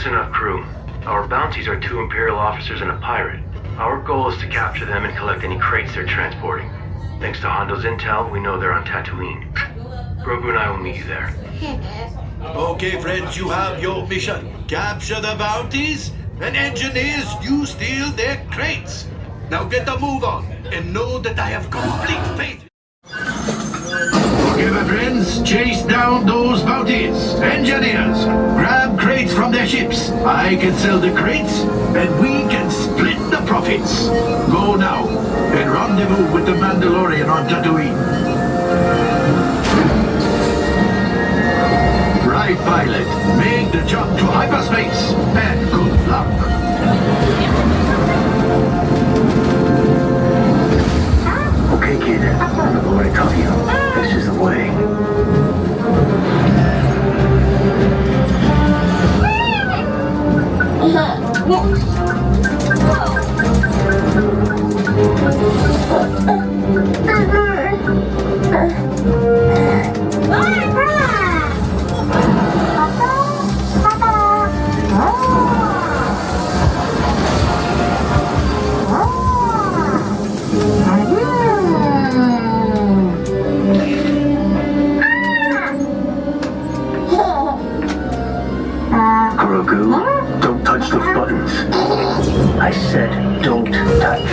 Listen up, crew. Our bounties are 2 Imperial officers and a pirate. Our goal is to capture them and collect any crates they're transporting. Thanks to Hondo's intel, we know they're on Tatooine. Grogu and I will meet you there. Okay, friends, you have your mission. Capture the bounties, and engineers, you steal their crates. Now get the move on, and know that I have complete faith. Okay, my friends, chase down those bounties. Engineers, grab crates from their ships. I can sell the crates, and we can split the profits. Go now, and rendezvous with the Mandalorian on Tatooine. Right, pilot, make the jump to hyperspace, and good luck. Okay, kid, remember what I taught you. This is the way. Grogu, don't touch those buttons. I said don't touch.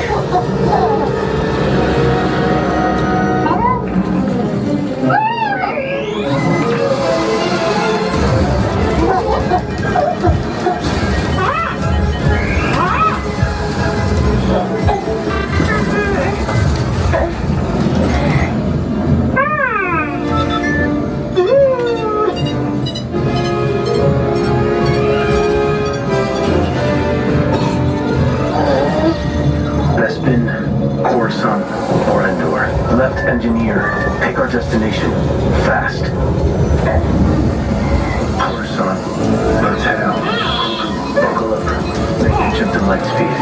Coruscant or Endor. Left engineer. Pick our destination. Fast. Coruscant. Let's head out. Buckle up. Make the jump to light speed.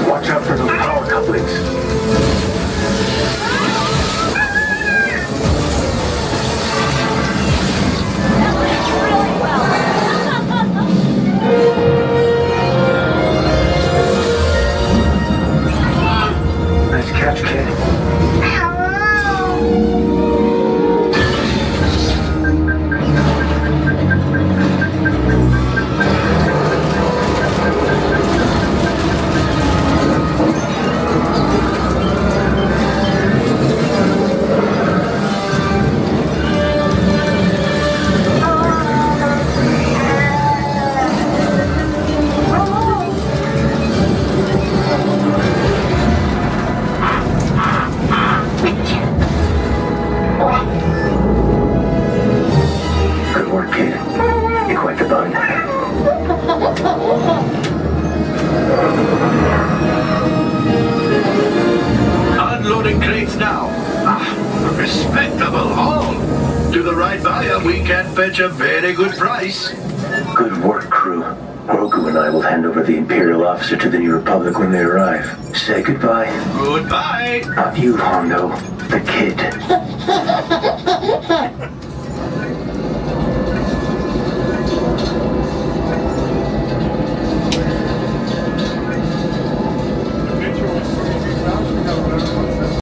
Watch out for those power couplings. Nice catch, kid. Unloading crates now. A respectable haul. To the right buyer, we can fetch a very good price. Good work, crew. Grogu and I will hand over the Imperial officer to the New Republic when they arrive. Say goodbye. Goodbye. Not you, Hondo. The kid.